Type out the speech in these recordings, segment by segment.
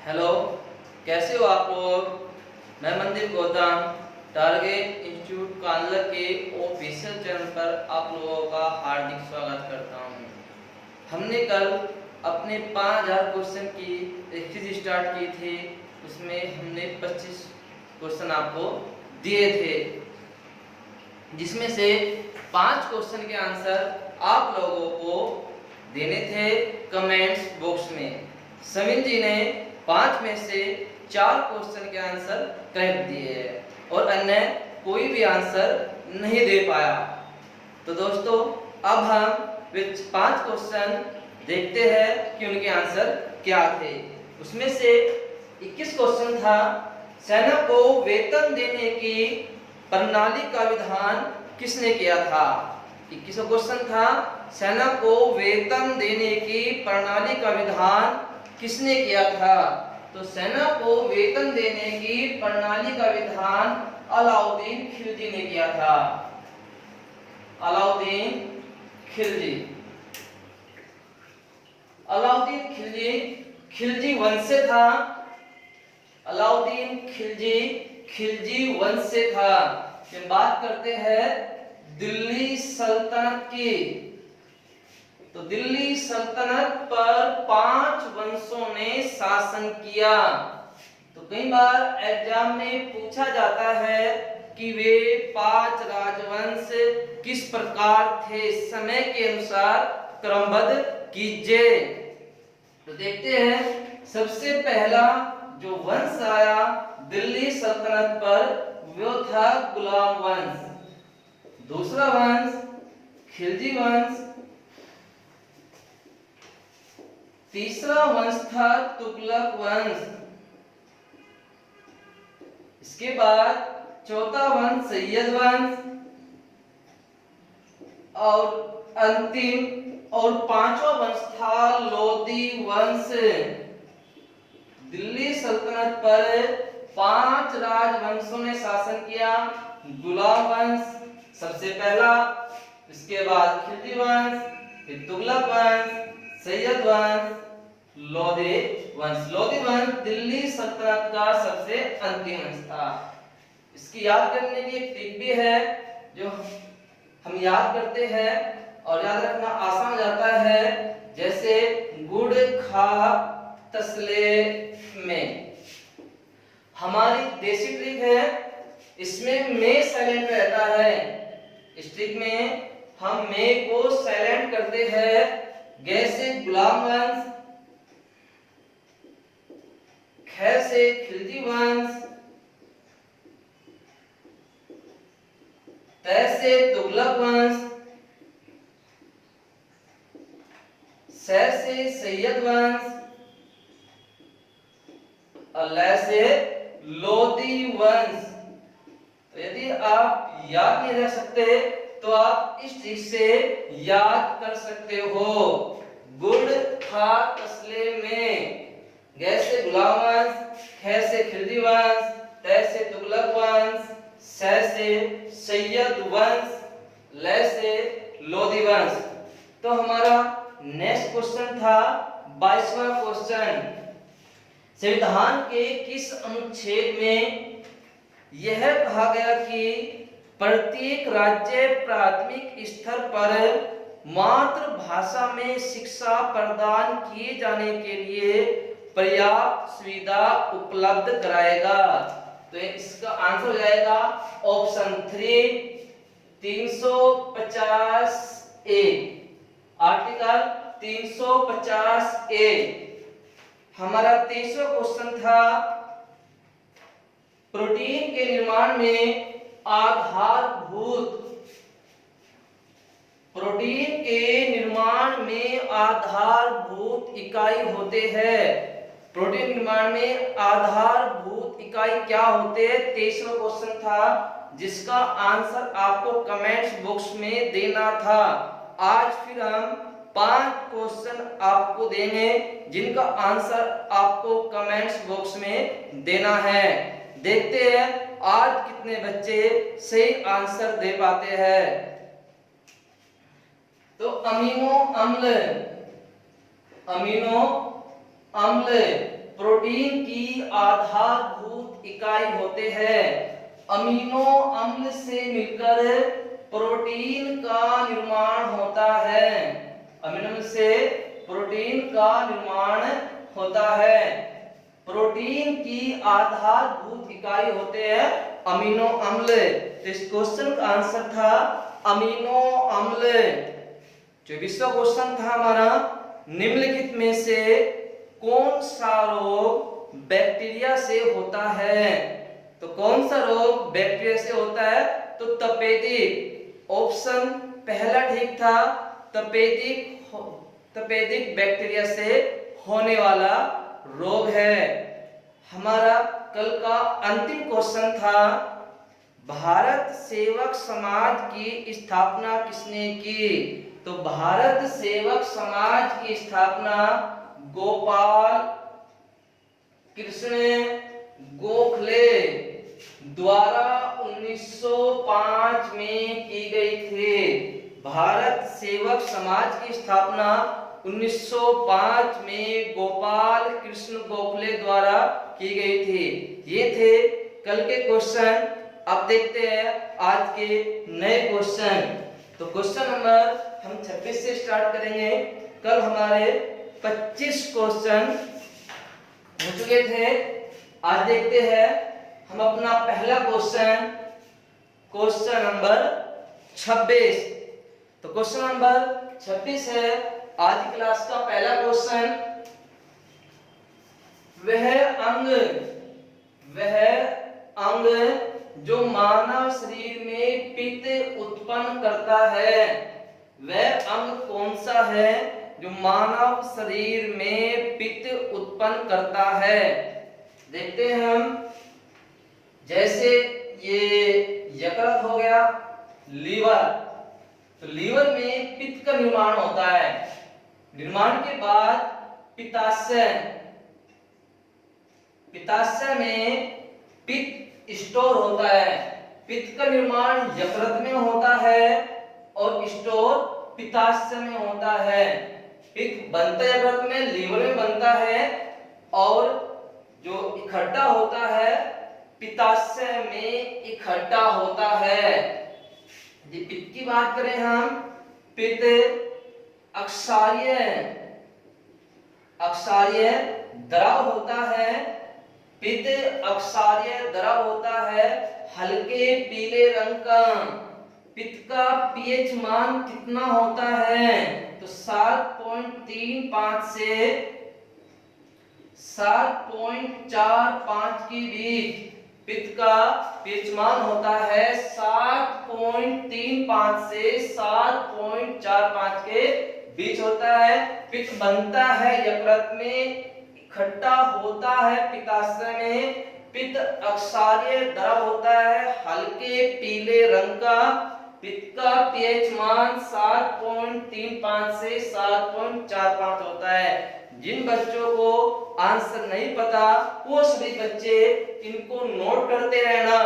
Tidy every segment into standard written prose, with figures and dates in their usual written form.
Hello, कैसे हो आप लोग। मैं मंदिर गौतम टारगेट इंस्टीट्यूट कानलर के ऑफिशियल चैनल पर आप लोगों का हार्दिक स्वागत करता हूं। हमने कल अपने 5000 क्वेश्चन की सीरीज स्टार्ट की थी। उसमें हमने 25 क्वेश्चन आपको दिए थे, जिसमें से 5 क्वेश्चन के आंसर आप लोगों को देने थे कमेंट्स बॉक्स में। समीन जी ने 5 में से 4 क्वेश्चन के आंसर करेक्ट दिए हैं और अन्य कोई भी आंसर नहीं दे पाया। तो दोस्तों, अब हम 5 क्वेश्चन देखते हैं कि उनके आंसर क्या थे। उसमें से 21 क्वेश्चन था, सेना को वेतन देने की प्रणाली का विधान किसने किया था। 21 क्वेश्चन था, सेना को वेतन देने की प्रणाली का विधान किसने किया था। तो सेना को वेतन देने की प्रणाली का विधान अलाउद्दीन खिलजी ने किया था। अलाउद्दीन खिलजी। अलाउद्दीन खिलजी खिलजी वंश से था। अलाउद्दीन खिलजी खिलजी वंश से था। हम बात करते हैं दिल्ली सल्तनत की। तो दिल्ली सल्तनत पर 5 वंशों ने शासन किया। तो कई बार एग्जाम में पूछा जाता है कि वे 5 राजवंश किस प्रकार थे, समय के अनुसार क्रमबद्ध कीजिए। तो देखते हैं, सबसे पहला जो वंश आया दिल्ली सल्तनत पर वो था गुलाम वंश। दूसरा वंश खिलजी वंश। तीसरा वंश था तुगलक वंश। इसके बाद चौथा वंश सैयद वंश और अंतिम और 5वां वंश था लोधी वंश। दिल्ली सल्तनत पर 5 राजवंशों ने शासन किया। गुलाम वंश सबसे पहला, इसके बाद खिलजी वंश, फिर तुगलक वंश, सैयद वंश, लोधी वंश। लोधी वंश दिल्ली सल्तनत का सबसे अंतिम वंश था। इसकी याद करने की एक ट्रिक भी है, जो हम याद करते हैं और याद रखना आसान हो जाता है। जैसे गुड़ खा तसले में, हमारी देसी ट्रिक है, इसमें में साइलेंट रहता है। इस ट्रिक में हम में को साइलेंट करते हैं। गे से गुलाम वंश, ख से खिलजी वंश, त से तुगलक वंश, स से सैयद वंश और ल से लोधी वंश। तो यदि आप याद नहीं रख सकते तो आप इस ट्रिक से याद कर सकते हो। गुड़ खा तसले में, ग से गुलाम वंश, ख से खिलजी वंश, त से तुगलक वंश, स से सैयद वंश, ल से लोधी वंश। तो हमारा नेक्स्ट क्वेश्चन था 22वां क्वेश्चन, संविधान के किस अनुच्छेद में यह कहा गया कि प्रत्येक राज्य प्राथमिक स्तर पर मातृभाषा में शिक्षा प्रदान किए जाने के लिए पर्याप्त सुविधा उपलब्ध कराएगा। तो इसका आंसर हो जाएगा ऑप्शन 3 350 ए, आर्टिकल 350 ए। हमारा 23वां क्वेश्चन था, प्रोटीन के निर्माण में आधारभूत, प्रोटीन के निर्माण में आधारभूत इकाई होते हैं। प्रोटीन निर्माण में आधारभूत इकाई क्या होते हैं, 23वां क्वेश्चन था, जिसका आंसर आपको कमेंट्स बॉक्स में देना था। आज फिर हम 5 क्वेश्चन आपको देंगे जिनका आंसर आपको कमेंट्स बॉक्स में देना है। देखते हैं आज कितने बच्चे सही आंसर दे पाते हैं। तो अमीनो अम्ल, अमीनो अम्ल प्रोटीन की आधारभूत इकाई होते हैं। अमीनो अम्ल से मिलकर प्रोटीन का निर्माण होता है। अमीनो अम्ल से प्रोटीन का निर्माण होता है। प्रोटीन की आधारभूत इकाई होते हैं अमीनो अम्ल। तो इस क्वेश्चन का आंसर था अमीनो अम्ल। 24वां क्वेश्चन था हमारा, निम्नलिखित में से कौन सा रोग बैक्टीरिया से होता है? तो कौन सा रोग बैक्टीरिया से होता है? तो तपेदिक। ऑप्शन पहला ठीक था, तपेदिक बैक्टीरिया से होने वाला रोग है। हमारा कल का अंतिम क्वेश्चन था, भारत सेवक समाज की स्थापना किसने की? तो भारत सेवक समाज की स्थापना गोपाल कृष्ण गोखले द्वारा 1905 में की गई थी। भारत सेवक समाज की स्थापना 1905 में गोपाल कृष्ण गोखले द्वारा की गई थी। ये थे कल के क्वेश्चन। अब देखते हैं आज के नए क्वेश्चन। तो क्वेश्चन नंबर हम 26 से स्टार्ट करेंगे। कल हमारे 25 क्वेश्चन हो चुके थे। आज देखते हैं हम अपना पहला क्वेश्चन, क्वेश्चन नंबर 26। तो क्वेश्चन नंबर 26 है आज की क्लास का पहला क्वेश्चन। वह अंग जो मानव शरीर में पित्त उत्पन्न करता है, वह अंग कौन सा है जो मानव शरीर में पित्त उत्पन्न करता है? देखते हैं हम। जैसे ये यकृत हो गया, लीवर, तो लीवर में पित्त का निर्माण होता है। निर्माण के बाद पित्ताशय, पित्ताशय में पित्त स्टोर होता है। पित्त का निर्माण यकृत में होता है और स्टोर पित्ताशय में होता है। पित्त बनता है यकृत में, लीवर में बनता है, और जो इकट्ठा होता है पित्ताशय में इकट्ठा होता है। यदि पित्त की बात करें हम, पित्त अक्षारीय द्रव होता है। पित्त अक्षारीय द्रव होता है, हल्के पीले रंग का। पित्त का पीएच मान कितना होता है? तो 7.35 से 7.45 के बीच पित्त का पीएच मान होता है। 7.35 से 7.45 के बीच होता है। पित्त बनता है यकृत में, इकट्ठा होता है पित्ताशय में। पित्त अक्षारीय द्रव होता है, हल्के पीले रंग का। पित्त का पीएच मान 7.35 से 7.45 होता है। जिन बच्चों को आंसर नहीं पता वो सभी बच्चे इनको नोट करते रहना,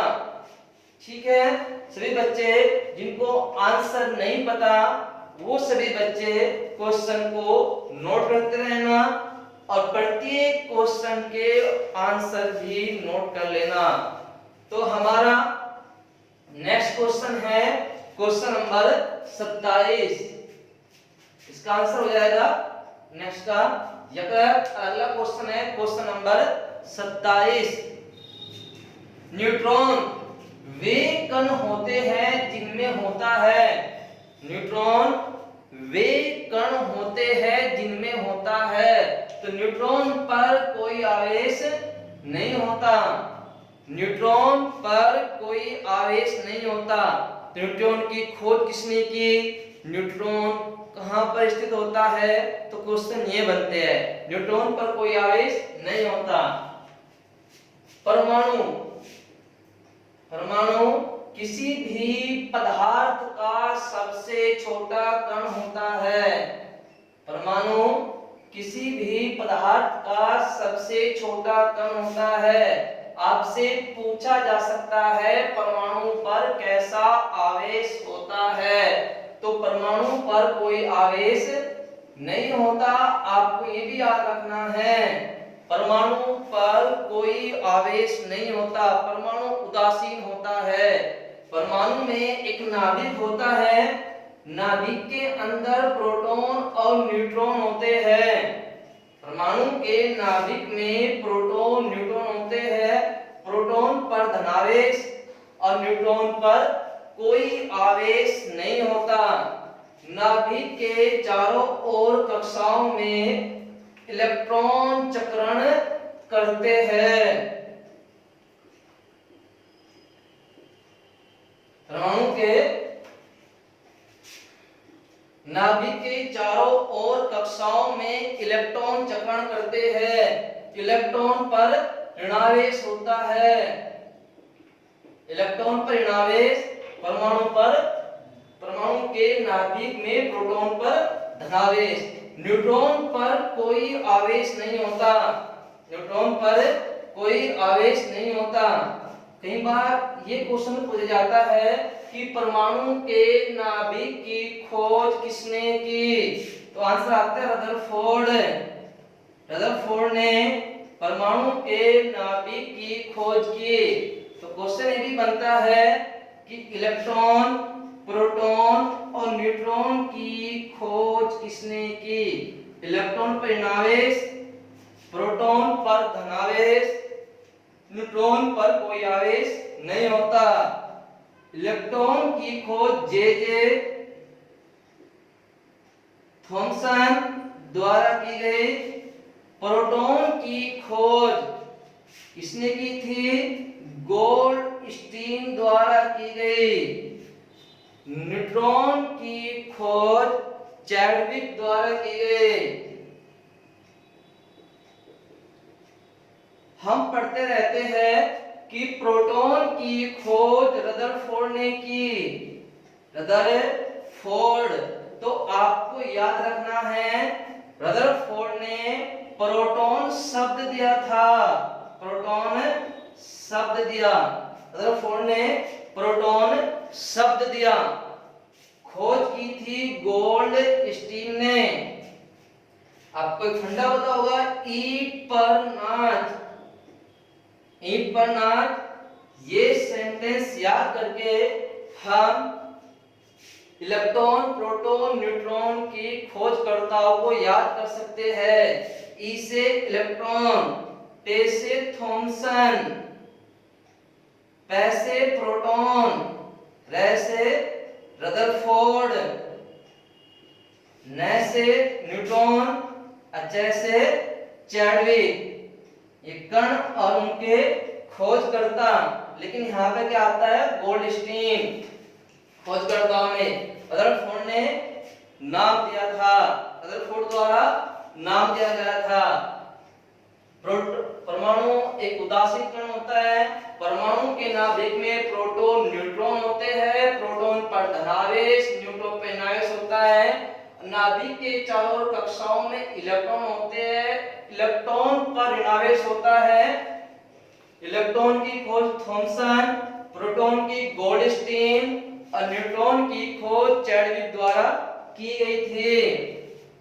ठीक है? सभी बच्चे जिनको आंसर नहीं पता वो सभी बच्चे क्वेश्चन को नोट करते रहना और प्रत्येक क्वेश्चन के आंसर भी नोट कर लेना। तो हमारा नेक्स्ट क्वेश्चन है क्वेश्चन नंबर 27। इसका आंसर हो जाएगा नेक्स्ट का यकृत। अगला क्वेश्चन है क्वेश्चन नंबर 27। न्यूट्रॉन वे कण होते हैं जिनमें होता है, न्यूट्रॉन वे कण होते हैं जिनमें होता है। तो न्यूट्रॉन पर कोई आवेश नहीं होता, न्यूट्रॉन पर कोई आवेश नहीं होता। न्यूट्रॉन की खोज किसने की? न्यूट्रॉन कहां पर स्थित होता है? तो क्वेश्चन ये बनते हैं, न्यूट्रॉन पर कोई आवेश नहीं होता। परमाणु, परमाणु किसी भी पदार्थ का सबसे छोटा कण होता है। परमाणु किसी भी पदार्थ का सबसे छोटा कण होता है। आपसे पूछा जा सकता है परमाणु पर कैसा आवेश होता है? तो परमाणु पर कोई आवेश नहीं होता। आपको ये भी याद रखना है परमाणु पर कोई आवेश नहीं होता, परमाणु उदासीन होता है। परमाणु में एक नाभिक होता है, नाभिक के अंदर प्रोटॉन और न्यूट्रॉन होते हैं। परमाणु के नाभिक में प्रोटॉन न्यूट्रॉन होते हैं। प्रोटॉन पर धनावेश और न्यूट्रॉन पर कोई आवेश नहीं होता। नाभिक के चारों ओर कक्षाओं में इलेक्ट्रॉन चक्रण करते हैं। परमाणु के नाभिक के चारों ओर कक्षाओं में इलेक्ट्रॉन चक्रण करते हैं। इलेक्ट्रॉन पर ऋणावेश होता है। इलेक्ट्रॉन पर ऋणावेश, परमाणु के नाभिक में प्रोटॉन पर धनावेश, न्यूट्रॉन पर कोई आवेश नहीं होता। न्यूट्रॉन पर कोई आवेश नहीं होता। कई बार ये क्वेश्चन पूछा जाता है कि परमाणु के नाभिक की खोज किसने की? तो आंसर आता है रदरफोर्ड। रदरफोर्ड ने परमाणु के नाभिक की खोज की। तो क्वेश्चन ये भी बनता है कि इलेक्ट्रॉन, प्रोटॉन और न्यूट्रॉन की खोज किसने की? इलेक्ट्रॉन पर ऋणावेश, प्रोटॉन पर धनावेश, न्यूट्रॉन पर कोई आवेश नहीं होता। इलेक्ट्रॉन की खोज जे थॉमसन द्वारा की गई। प्रोटॉन की खोज किसने की थी? गोल्डस्टीन द्वारा की गई। न्यूट्रॉन की खोज चैडविक द्वारा की गई। हम पढ़ते रहते हैं कि प्रोटॉन की खोज रदरफोर्ड ने की। रदरफोर्ड, तो आपको याद रखना है रदरफोर्ड ने प्रोटॉन शब्द दिया था। प्रोटॉन शब्द दिया, रदरफोर्ड ने प्रोटॉन शब्द दिया। खोज की थी गोल्डस्टीन ने। आपको एक फंडा पता होगा, ईट पर नाच। ईंट पर नाच, ये सेंटेंस याद करके हम इलेक्ट्रॉन, प्रोटॉन, न्यूट्रॉन की खोजकर्ताओं को याद कर सकते हैं। ई से इलेक्ट्रॉन, टे से थॉमसन, पै से प्रोटॉन, रे से रदरफोर्ड, न से न्यूट्रॉन, अचय से चैडविक। ये कण और उनके खोजकर्ता। लेकिन यहाँ पे क्या आता है? गोल्डस्टीन। खोजकर्ताओं में रदरफोर्ड ने नाम दिया था, रदरफोर्ड द्वारा नाम दिया गया था। परमाणु एक उदासीन कण होता है। परमाणु के नाभिक में प्रोटॉन, न्यूट्रॉन होते हैं। प्रोटॉन पर धनावेश, न्यूट्रॉन पर ऋणावेश होता है। नाभिक के चारों ओर कक्षाओं में इलेक्ट्रॉन होते हैं। इलेक्ट्रॉन पर ऋणावेश होता है। इलेक्ट्रॉन की खोज थॉमसन, प्रोटॉन की गोल्डस्टीन और न्यूट्रॉन की खोज चैडविक द्वारा की गई थी।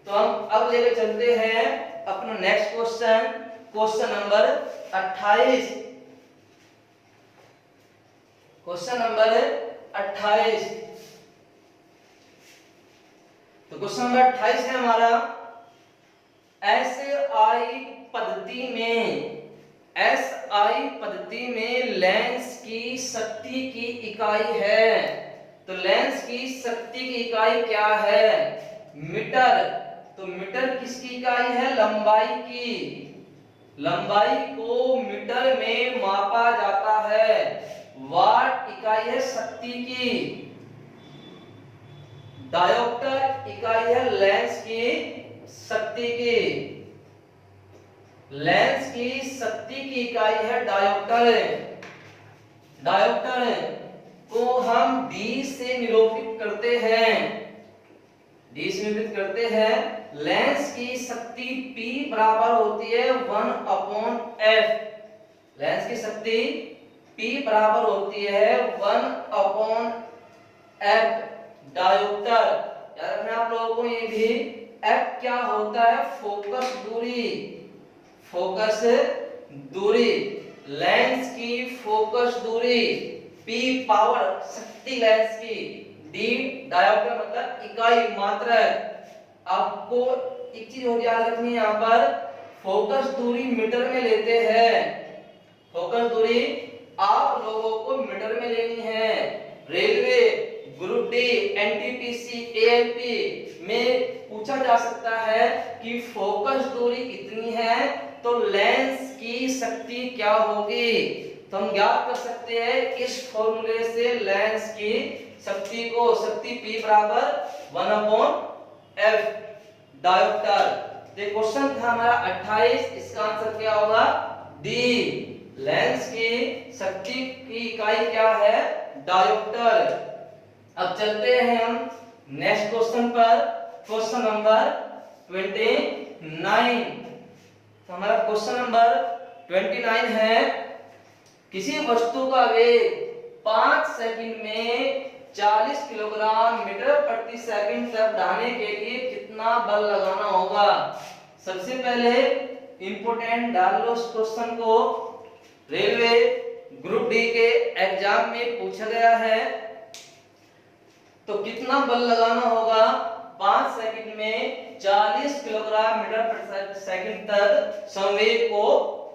तो हम अब लेकर चलते हैं अपना next question, question number 28। Question number 28। तो क्वेश्चन नंबर 28 है हमारा, एसआई पद्धति में लेंस की शक्ति की इकाई है। तो लेंस की शक्ति की इकाई क्या है? मीटर। तो मीटर किसकी इकाई है? लंबाई की। लंबाई को मीटर में मापा जाता है। वाट इकाई है शक्ति की। डायोप्टर इकाई है लेंस की शक्ति की। लेंस की शक्ति की इकाई है डायोप्टर। डायोप्टर को हम डी से निरूपित करते हैं। डी से निरूपित करते हैं। लेंस की शक्ति P बराबर होती है 1/f। लेंस की शक्ति P बराबर होती है 1/f। डायोप्टर याद रखना आप लोगों को, ये भी f क्या होता है? फोकस दूरी। फोकस दूरी, लेंस की फोकस दूरी, P पावर शक्ति लेंस की, D डायोप्टर मतलब इकाई मात्रक। आपको एक चीज और याद रखनी है, यहाँ पर फोकस दूरी मीटर में लेते हैं, फोकस दूरी आप लोगों को मीटर में लेनी है। Railway group D NTPC ALP में पूछा जा सकता है कि फोकस दूरी कितनी है तो लेंस की शक्ति क्या होगी, तो हम ज्ञात कर सकते हैं इस फॉर्मूले से लेंस की शक्ति को, शक्ति P बराबर 1/f डायोप्टर। तो क्वेश्चन था हमारा 28, इसका आंसर क्या होगा डी, लेंस की शक्ति की इकाई क्या है डायोप्टर। अब चलते हैं हम नेक्स्ट क्वेश्चन पर, क्वेश्चन नंबर 29। तो हमारा क्वेश्चन नंबर 29 है, किसी वस्तु का वेग 5 सेकंड में 40 किलोग्राम मीटर प्रति सेकंड तक बढ़ाने के लिए कितना बल लगाना होगा। सबसे पहले इंपोर्टेंट डाल लो इस क्वेश्चन को, रेलवे ग्रुप डी के एग्जाम में पूछा गया है। तो कितना बल लगाना होगा 5 सेकंड में 40 किलोग्राम मीटर प्रति सेकंड तक संवेग को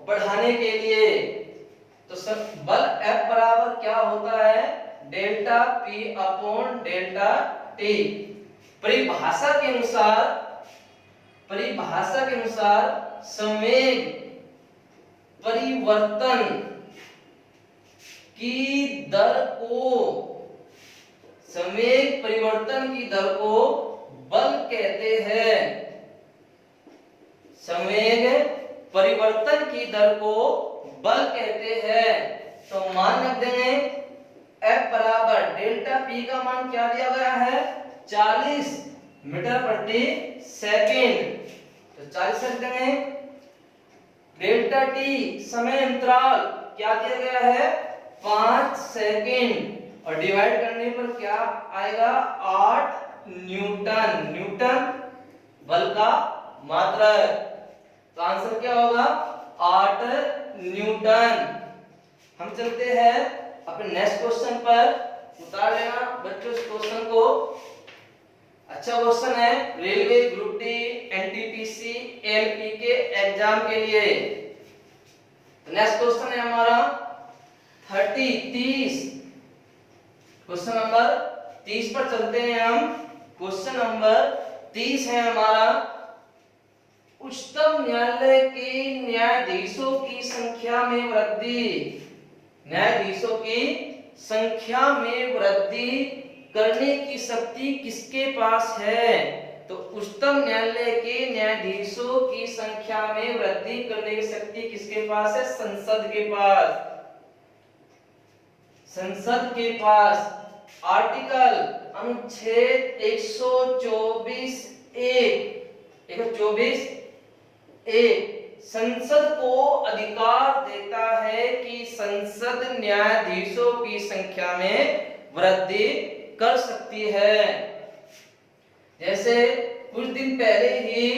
बढ़ाने के लिए। तो बल F बराबर क्या होता है delta P upon delta T। परिभाषा के अनुसार संवेग परिवर्तन की दर को, संवेग परिवर्तन की दर को बल कहते हैं। संवेग परिवर्तन की दर को बल कहते हैं। तो मान रख देंगे F बराबर डेल्टा P का मान क्या दिया गया है 40 मीटर प्रति सेकंड, तो 40 रख देंगे। डेल्टा T समय अंतराल क्या दिया गया है 5 सेकंड, और डिवाइड करने पर क्या आएगा 8 न्यूटन, न्यूटन बल का मात्रक। तो आंसर क्या होगा 8 न्यूटन। हम चलते हैं अपने नेक्स्ट क्वेश्चन पर, उतार लेना बच्चों इस क्वेश्चन को, अच्छा क्वेश्चन है railway group D NTPC LP के एग्जाम के लिए। नेक्स्ट क्वेश्चन है हमारा 30 क्वेश्चन नंबर 30 पर चलते हैं हम। क्वेश्चन नंबर 30 है हमारा, उच्चतम न्यायालय के न्यायाधीशों की संख्या में वृद्धि, न्यायाधीशों की संख्या में वृद्धि करने की शक्ति किसके पास है। तो उच्चतम न्यायालय के न्यायाधीशों की संख्या में वृद्धि करने की शक्ति किसके पास है संसद के पास, संसद के पास। आर्टिकल अनुच्छेद 124 ए संसद को अधिकार देता है कि संसद न्यायाधीशों की संख्या में वृद्धि कर सकती है। जैसे कुछ दिन पहले ही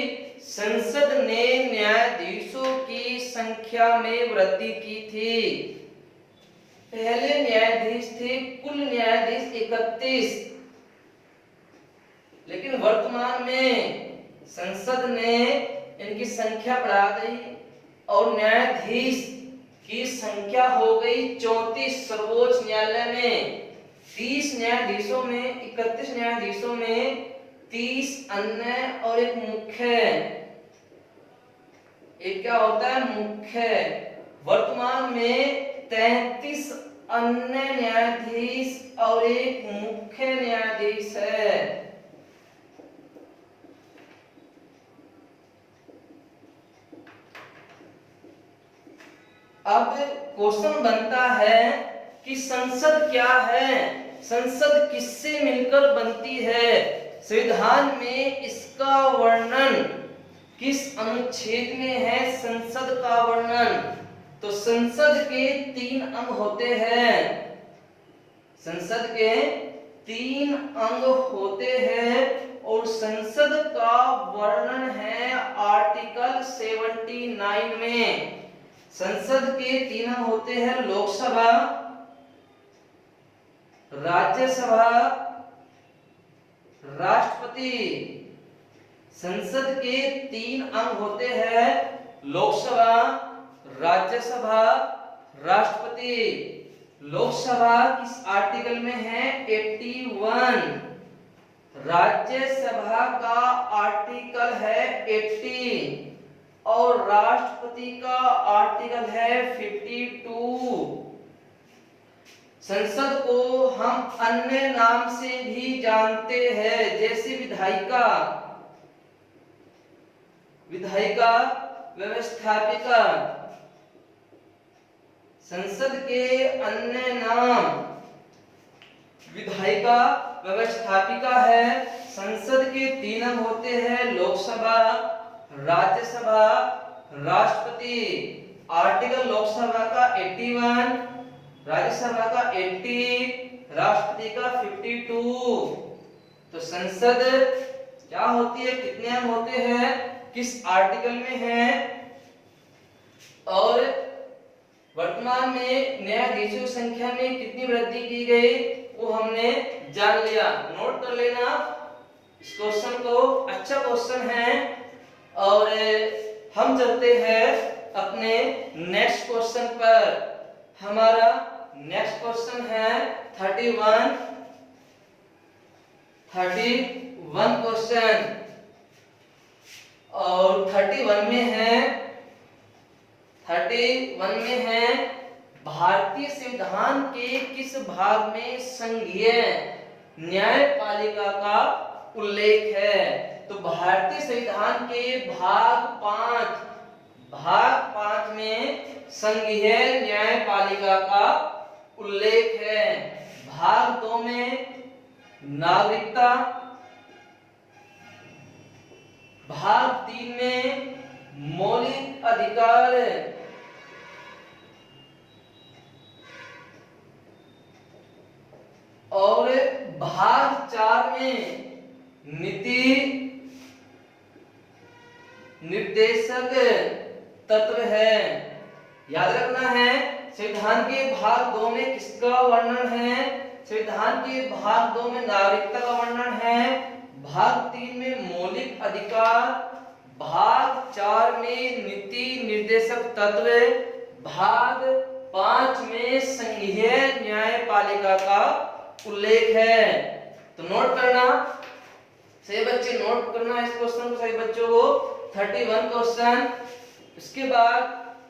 संसद ने न्यायाधीशों की संख्या में वृद्धि की थी। पहले न्यायाधीश थे कुल न्यायाधीश 31, लेकिन वर्तमान में संसद ने इनकी संख्या बढ़ा दी और न्यायाधीश की संख्या हो गई 34। सर्वोच्च न्यायालय में 30 न्यायाधीशों में 31 न्यायाधीशों में 30 अन्य और एक मुख्य, एक क्या होता है मुख्य। वर्तमान में 33 अन्य न्यायाधीश और एक मुख्य न्यायाधीश है। अब क्वेश्चन बनता है कि संसद क्या है, संसद किससे मिलकर बनती है, संविधान में इसका वर्णन किस अनुच्छेद में है संसद का वर्णन। तो संसद के 3 अंग होते हैं, संसद के 3 अंग होते हैं। और संसद का वर्णन है आर्टिकल 79 में। संसद के 3 अंग होते हैं, लोकसभा, राज्यसभा, राष्ट्रपति। संसद के 3 अंग होते हैं, लोकसभा, राज्यसभा, राष्ट्रपति। लोकसभा किस आर्टिकल में है? 81। राज्यसभा का आर्टिकल है 80 और राष्ट्रपति का आर्टिकल है 52। संसद को हम अन्य नाम से भी जानते हैं, जैसे विधायिका, व्यवस्थापिका। संसद के अन्य नाम विधायिका, व्यवस्थापिका है। संसद के 3 अंग होते हैं, लोकसभा, राज्यसभा, राष्ट्रपति। आर्टिकल लोकसभा का 81, राज्यसभा का 80, राष्ट्रपति का 52। तो संसद क्या होती है, कितने अंग होते हैं, किस आर्टिकल में है, और वर्तमान में न्यायाधीशों की संख्या में कितनी वृद्धि की गई, वो हमने जान लिया। नोट कर लेना इस क्वेश्चन को, अच्छा क्वेश्चन है। और हम चलते हैं अपने नेक्स्ट क्वेश्चन पर। हमारा नेक्स्ट क्वेश्चन है 31 क्वेश्चन, और 31 में है भारतीय संविधान के किस भाग में संघीय न्यायपालिका का उल्लेख है? तो भारतीय संविधान के भाग 5 में संघीय न्यायपालिका का उल्लेख है। भाग 2 में नागरिकता, भाग 3 में मौलिक अधिकार, और भाग 4 में नीति निर्देशक तत्व है। याद रखना है, संविधान के भाग 2 में किसका वर्णन है? संविधान के भाग 2 में नागरिकता का वर्णन है, भाग 3 में मौलिक अधिकार, भाग 4 में नीति निर्देशक तत्व, भाग 5 में संघीय न्यायपालिका का उल्लेख है। तो नोट करना, सही बच्चे नोट करना इस क्वेश्चन को, सही बच्चों को 31 क्वेश्चन। इसके बाद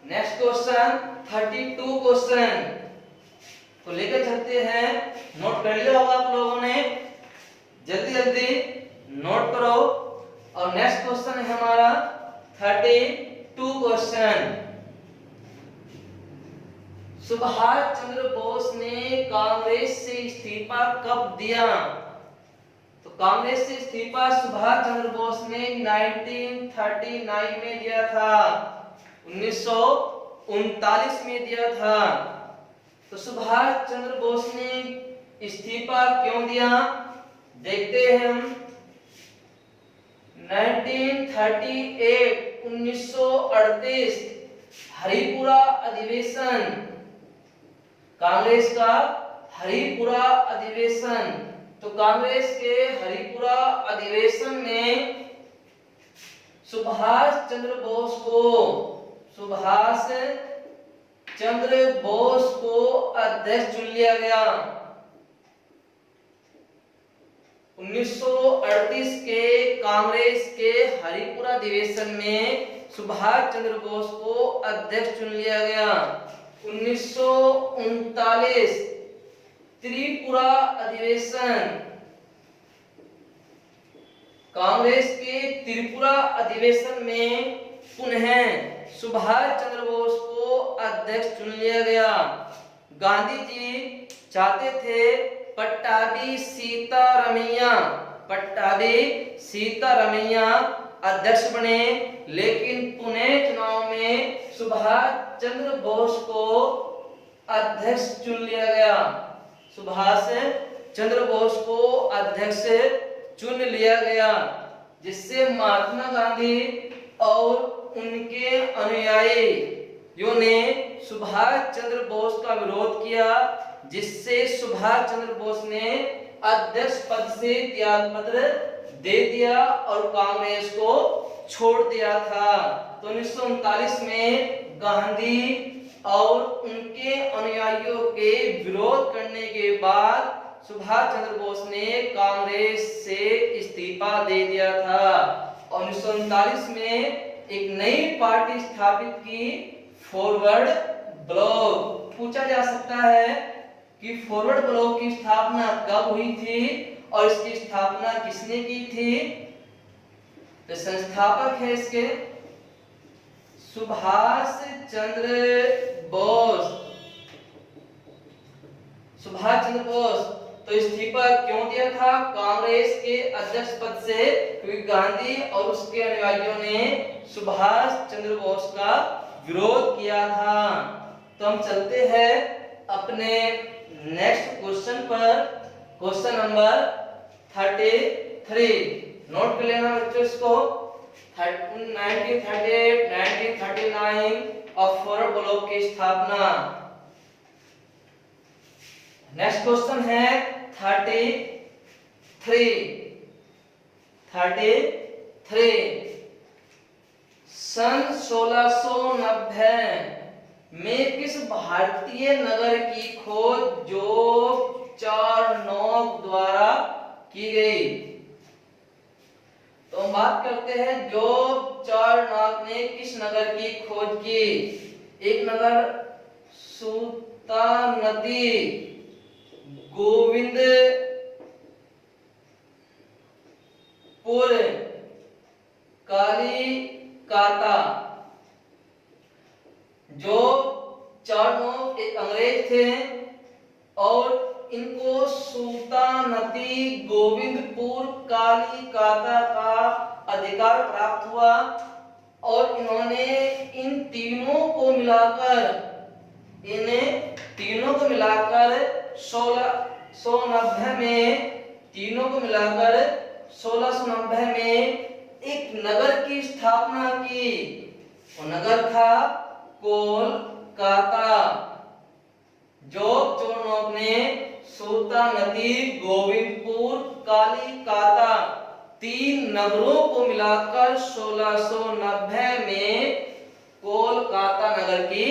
नेक्स्ट क्वेश्चन 32 क्वेश्चन तो लेकर चलते हैं। नोट कर लिया होगा आप लोगों ने, जल्दी जल्दी नोट करो। और नेक्स्ट क्वेश्चन है हमारा 32 क्वेश्चन। सुभाष चंद्र बोस ने कांग्रेस से इस्तीफा कब दिया? तो कांग्रेस से इस्तीफा सुभाष चंद्र बोस ने 1939 में दिया था, 1939 में दिया था। तो सुभाष चंद्र बोस ने इस्तीफा क्यों दिया, देखते हैं हम। 1938 हरिपुरा अधिवेशन, कांग्रेस का हरिपुरा अधिवेशन। तो कांग्रेस के हरिपुरा अधिवेशन में सुभाष चंद्र बोस को अध्यक्ष चुन लिया गया। 1938 के कांग्रेस के हरिपुरा अधिवेशन में सुभाष चंद्र बोस को अध्यक्ष चुन लिया गया। 1939 त्रिपुरा अधिवेशन, कांग्रेस के त्रिपुरा अधिवेशन में पुनः सुभाष चंद्र बोस को अध्यक्ष चुन लिया गया। गांधी जी चाहते थे पट्टाभी सीतारमैया अध्यक्ष बने, लेकिन पुणे चुनाव में सुभाष चंद्र बोस को अध्यक्ष चुन लिया गया। सुभाष चंद्र बोस को अध्यक्ष चुन लिया गया, जिससे महात्मा गांधी और उनके अनुयायियों ने सुभाष चंद्र बोस का विरोध किया, जिससे सुभाष चंद्र बोस ने अध्यक्ष पद से त्यागपत्र दे दिया और कांग्रेस को छोड़ दिया था। तो 1939 में गांधी और उनके अनुयायियों के विरोध करने के बाद सुभाष चंद्र बोस ने कांग्रेस से इस्तीफा दे दिया था और 1939 में एक नई पार्टी स्थापित की, फॉरवर्ड ब्लॉक। पूछा जा सकता है कि फॉरवर्ड ब्लॉक की स्थापना कब हुई थी और इसकी स्थापना किसने की थी? तो संस्थापक है इसके सुभाष चंद्र बोस। सुभाष चंद्र बोस तो इस्तीफा क्यों दिया था कांग्रेस के अध्यक्ष पद से? क्योंकि गांधी और उसके अनुयायियों ने सुभाष चंद्र बोस का विरोध किया था। तो हम चलते हैं अपने नेक्स्ट क्वेश्चन पर, क्वेश्चन नंबर 33। नोट कर लेना बच्चों इसको। 1938 1939 और फॉरवर्ड ब्लॉक की स्थापना। नेक्स्ट क्वेश्चन है 33। सन 1690 में किस भारतीय नगर की खोज जोब चार्नोक द्वारा की गई? तो हम बात करते हैं जोब चार्नोक ने किस नगर की खोज की। एक नगर सुल्तानती गोविंदपुर कालीकाता। जो चार्नोक एक अंग्रेज थे और इनको सुल्तानती गोविंदपुर कालीकाता का अधिकार प्राप्त हुआ और इन्होंने इन तीनों को मिलाकर 1690 में एक नगर की स्थापना की। वो नगर था कोलकाता। जोब चार्नोक ने सुल्तानती गोविंदपुर कालीकाता 3 नगरों को मिलाकर 1690 में कोलकाता नगर की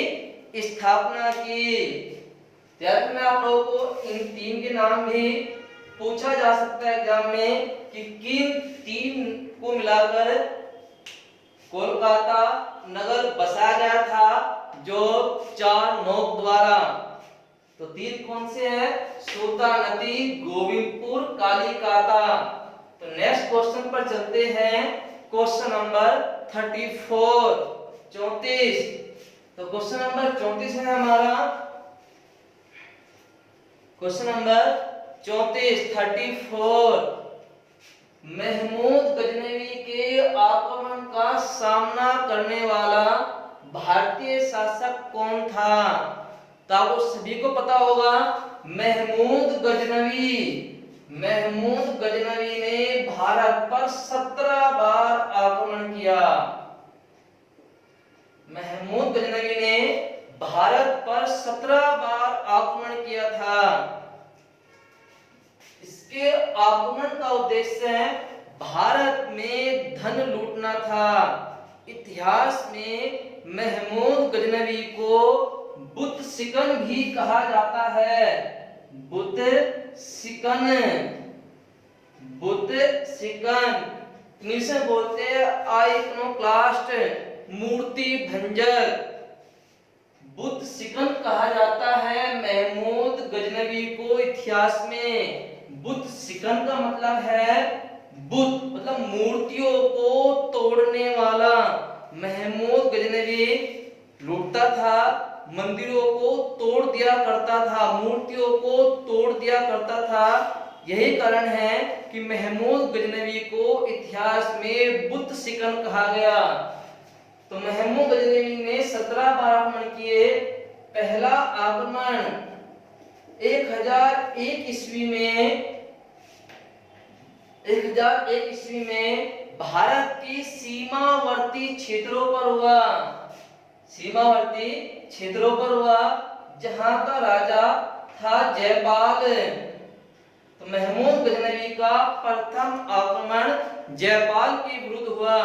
स्थापना की। मैं आप लोगों को इन 3 के नाम भी पूछा जा सकता है एग्जाम में कि किन 3 को मिलाकर कोलकाता नगर बसाया गया था जोब चार्नोक द्वारा। तो 3 कौन से हैं? सुल्तानती गोविंदपुर कालीकाता। तो नेक्स्ट क्वेश्चन पर चलते हैं, क्वेश्चन नंबर 34। तो क्वेश्चन नंबर 34 है हमारा, क्वेश्चन नंबर 34। महमूद गजनवी के आक्रमण का सामना करने वाला भारतीय शासक कौन था? तो आपको सभी को पता होगा महमूद गजनवी ने भारत पर 17 बार आक्रमण किया। महमूद गजनवी ने भारत पर 17 बार आक्रमण किया था। इसके आक्रमण का उद्देश्य है भारत में धन लूटना था। इतिहास में महमूद गजनवी को बुत सिकन भी कहा जाता है। बुत सिकन इंग्लिश में बोलते हैं आइकनोक्लास्ट, मूर्ति भंजक। बुत सिकन कहा जाता है महमूद गजनवी को इतिहास में। बुत सिकन का मतलब है बुत मतलब मूर्तियों को तोड़ने वाला। महमूद गजनवी लूटता था, मंदिरों को तोड़ दिया करता था, मूर्तियों को तोड़ दिया करता था। यही कारण है कि महमूद गजनवी को इतिहास में बुत सिकन कहा गया। तो महमूद गजनवी ने 17 बार आक्रमण किए। पहला आक्रमण 1001 ईस्वी में 1001 ईस्वी में भारत की सीमावर्ती क्षेत्रों पर हुआ, सीमावर्ती क्षेत्रों पर हुआ, जहां का राजा था जयपाल। तो महमूद गजनवी का प्रथम आक्रमण जयपाल के विरुद्ध हुआ,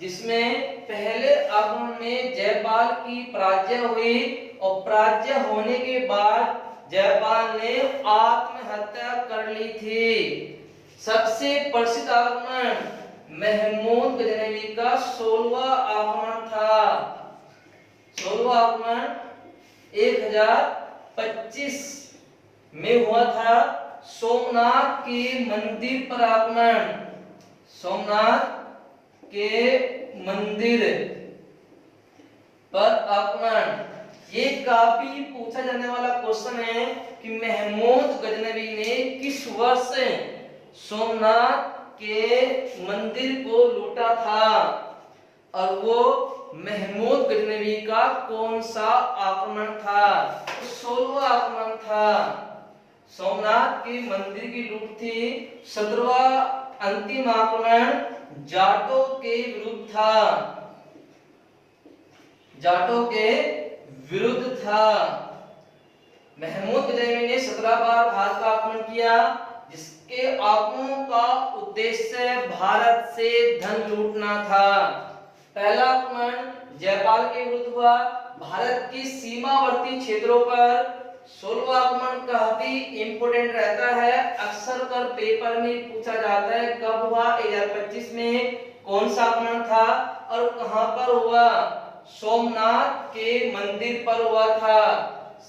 जिसमें पहले आक्रमण में जयपाल की पराजय हुई और पराजय होने के बाद जयपाल ने आत्महत्या कर ली थी। सबसे प्रसिद्ध आक्रमण महमूद गजनवी का 16वां आक्रमण था। 16वां आक्रमण 1025 में हुआ था। सोमनाथ के मंदिर पर आक्रमण, सोमनाथ के मंदिर पर आक्रमण। ये काफी पूछा जाने वाला क्वेश्चन है कि महमूद गजनवी ने किस वर्ष सोमनाथ के मंदिर को लूटा था, और वो महमूद गजनवी का कौन सा आक्रमण था? 16वां आक्रमण था। सोमनाथ के मंदिर की लूट थी। 17वां अंतिम आक्रमण जाटों के विरुद्ध था, जाटों के विरुद्ध था। महमूद गजनवी ने 17 बार भारत का आक्रमण किया, जिसके आक्रमणों का उद्देश्य भारत से धन लूटना था। पहला आक्रमण जयपाल के विरुद्ध हुआ, भारत की सीमावर्ती क्षेत्रों पर। 16वां आक्रमण काफी इंपोर्टेंट रहता है, अक्सर कर पेपर में पूछा जाता है कब हुआ, 1025 में कौन सा आक्रमण था और कहां पर हुआ? सोमनाथ के मंदिर पर हुआ था।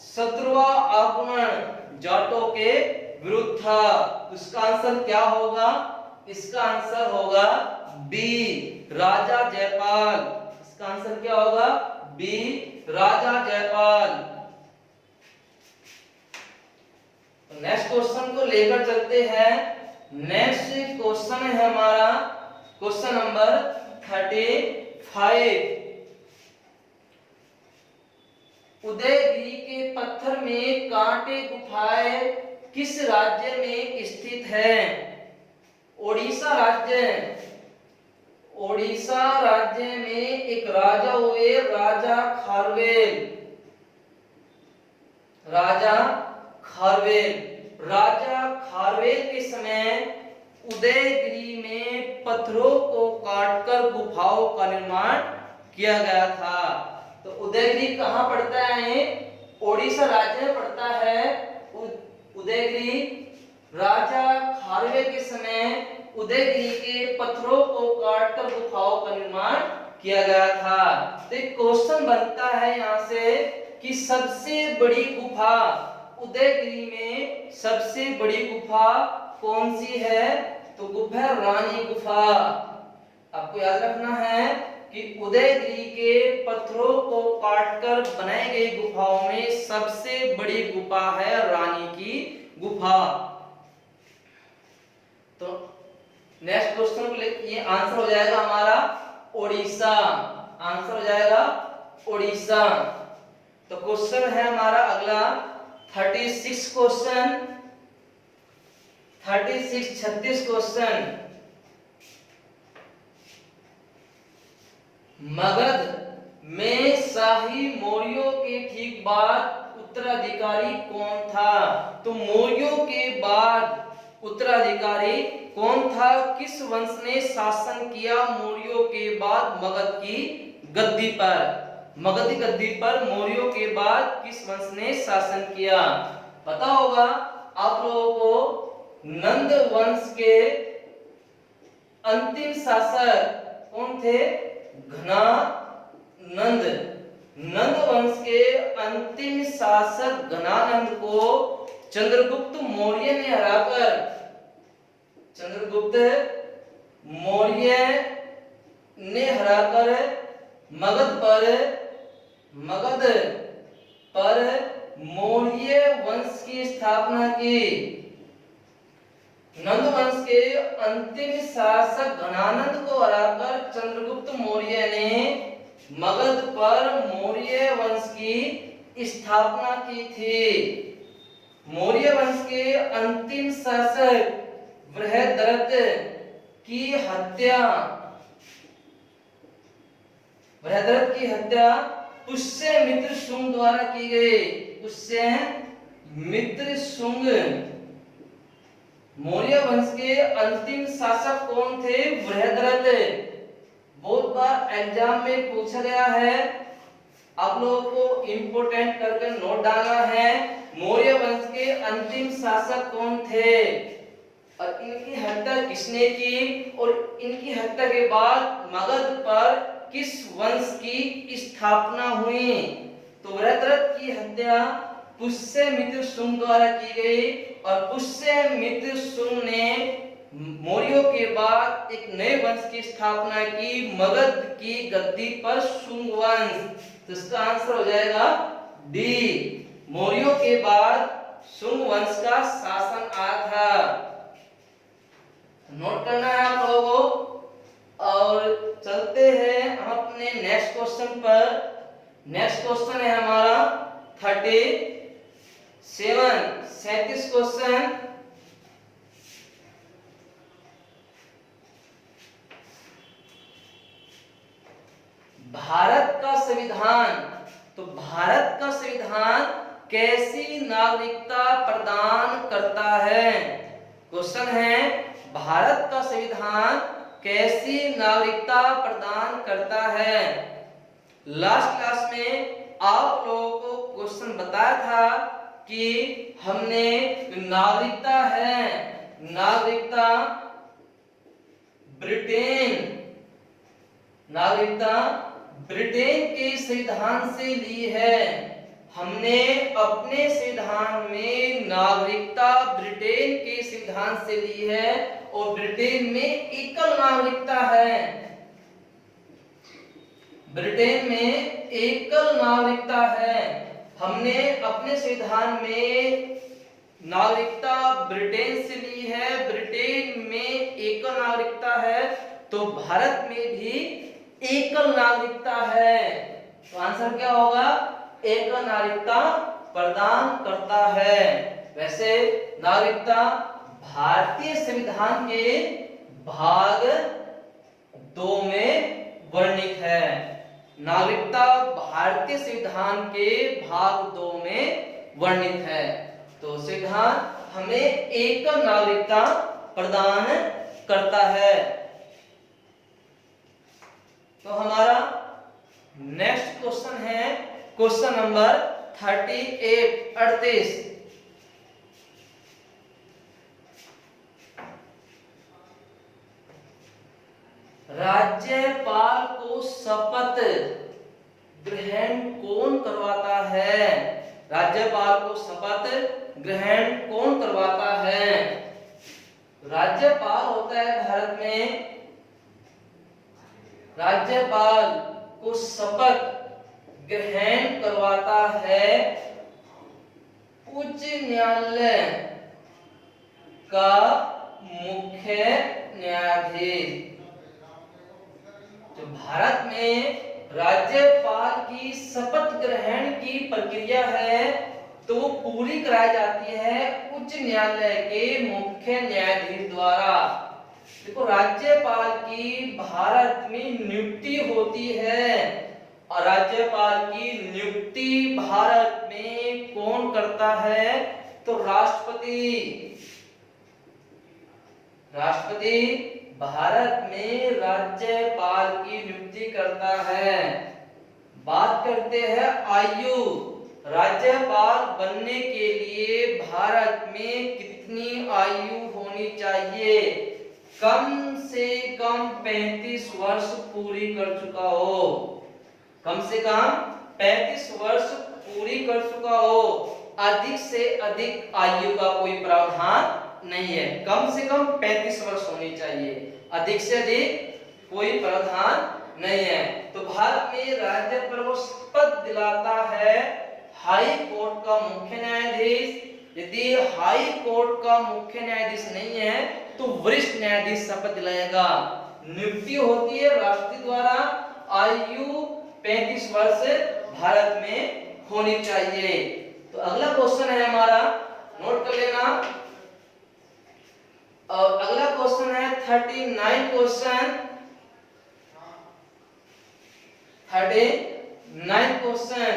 17वां आक्रमण जाटों के विरुद्ध था। इसका आंसर क्या होगा? इसका आंसर होगा बी, राजा जयपाल। इसका आंसर क्या होगा? बी, राजा जयपाल। नेक्स्ट क्वेश्चन को लेकर चलते हैं। नेक्स्ट क्वेश्चन है हमारा क्वेश्चन नंबर 35। उदयगिरी के पत्थर में कांटे गुफाएं किस राज्य में स्थित है? ओडिशा राज्य। ओडिशा राज्य में एक राजा हुए, राजा खारवेल। राजा खारवेल, राजा खारवेल के समय उदयगिरी में पत्थरों को काटकर गुफाओं का निर्माण किया गया था। तो उदयगिरी कहां पड़ता है? ओडिशा राज्य में पड़ता है। उदयगिरी राजा खारवेल के समय उदयगिरी के पत्थरों को काटकर गुफाओं का निर्माण किया गया था। तो एक क्वेश्चन बनता है यहां से कि सबसे बड़ी गुफा उदयगिरी में, सबसे बड़ी गुफा कौन सी है? तो गुफा रानी गुफा। आपको याद रखना है कि उदयगिरी के पत्थरों को काटकर बनाई गई गुफाओं में सबसे बड़ी गुफा है रानी की गुफा। तो नेक्स्ट क्वेश्चन को लेकर ये आंसर हो जाएगा हमारा ओडिशा। आंसर हो जाएगा ओडिशा। तो क्वेश्चन है हमारा अगला 36 क्वेश्चन, 36 क्वेश्चन। मगध में शाही मौर्यों के ठीक बाद उत्तराधिकारी कौन था? तो मौर्यों के बाद उत्तराधिकारी कौन था? किस वंश ने शासन किया मौर्यों के बाद मगध की गद्दी पर? मगध की गद्दी पर मौर्यों के बाद किस वंश ने शासन किया? पता होगा आप लोगों को, नंद वंश के अंतिम शासक कौन थे? घनानंद। नंद वंश के अंतिम शासक घनानंद को चंद्रगुप्त मौर्य ने हराकर, चंद्रगुप्त मौर्य ने हराकर मगध पर मौर्य वंश की स्थापना की। नंद वंश के अंतिम शासक घनानंद को हराकर चंद्रगुप्त मौर्य ने मगध पर मौर्य वंश की स्थापना की थी। मौर्य वंश के अंतिम शासक बृहद्रथ की हत्या, बृहद्रथ की हत्या पुष्यमित्र शुंग द्वारा की गई। पुष्यमित्र शुंग मौर्य वंश के अंतिम शासक कौन थे? बृहद्रथ। बहुत बार एग्जाम में पूछा गया है, आप लोगों को इंपोर्टेंट करके नोट डालना है। मौर्य वंश के अंतिम शासक कौन थे और इनकी हत्या किसने की, और इनकी हत्या के बाद मगध पर किस वंश की स्थापना हुई? तो बृहद्रथ की हत्या पुष्यमित्र शुंग द्वारा की गई और पुष्यमित्र शुंग ने मौर्यों के बाद एक नए वंश की स्थापना की, मगध की गद्दी पर शुंग वंश। तो इसका आंसर हो जाएगा डी। मौर्यों के बाद शुंग वंश का शासन आया था। नोट करना है आप लोगों को। और चलते हैं हम अपने नेक्स्ट क्वेश्चन पर। नेक्स्ट क्वेश्चन है हमारा 37 क्वेश्चन। भारत का संविधान, तो भारत का संविधान कैसी नागरिकता प्रदान करता है? क्वेश्चन है भारत का संविधान कैसी नागरिकता प्रदान करता है? लास्ट क्लास में आप लोगों को क्वेश्चन बताया था कि हमने नागरिकता है, नागरिकता ब्रिटेन के संविधान से ली है। हमने अपने संविधान में नागरिकता ब्रिटेन के संविधान से ली है और ब्रिटेन में एकल नागरिकता है। ब्रिटेन में एकल नागरिकता है। हमने अपने संविधान में नागरिकता ब्रिटेन से ली है, ब्रिटेन में एकल नागरिकता है, तो भारत में भी एकल नागरिकता है। तो आंसर क्या होगा? एकल नागरिकता प्रदान करता है। वैसे नागरिकता भारतीय संविधान के भाग 2 में वर्णित है। नागरिकता भारतीय संविधान के भाग 2 में वर्णित है। तो संविधान हमें एकल नागरिकता प्रदान करता है। तो हमारा नेक्स्ट क्वेश्चन है क्वेश्चन नंबर 38। राज्यपाल को शपथ ग्रहण कौन करवाता है? राज्यपाल को शपथ ग्रहण कौन करवाता है? राज्यपाल होता है भारत में, राज्यपाल को शपथ ग्रहण करवाता है उच्च न्यायालय का मुख्य न्यायाधीश। तो भारत में राज्यपाल की शपथ ग्रहण की प्रक्रिया है तो वो पूरी कराई जाती है उच्च न्यायालय के मुख्य न्यायाधीश द्वारा। देखो, राज्यपाल की भारत में नियुक्ति होती है और राज्यपाल की नियुक्ति भारत में कौन करता है? तो राष्ट्रपति। राष्ट्रपति भारत में राज्यपाल की नियुक्ति करता है। बात करते हैं आयु। राज्यपाल बनने के लिए भारत में कितनी आयु होनी चाहिए? कम से कम 35 वर्ष पूरी कर चुका हो। कम से कम 35 वर्ष पूरी कर चुका हो। अधिक से अधिक आयु का कोई प्रावधान नहीं है। कम से कम 35 वर्ष होनी चाहिए, अधिक से अधिक कोई प्रावधान नहीं है। तो भारत में राज्यपाल को शपथ दिलाता है हाई कोर्ट का मुख्य न्यायाधीश। यदि हाई कोर्ट का मुख्य न्यायाधीश नहीं है तो वरिष्ठ न्यायाधीश शपथ दिलाएगा। नियुक्ति होती है राष्ट्रपति द्वारा। आयु 35 वर्ष भारत में होनी चाहिए। तो अगला क्वेश्चन है हमारा, नोट कर लेना। और अगला क्वेश्चन है 39 क्वेश्चन। 39 क्वेश्चन,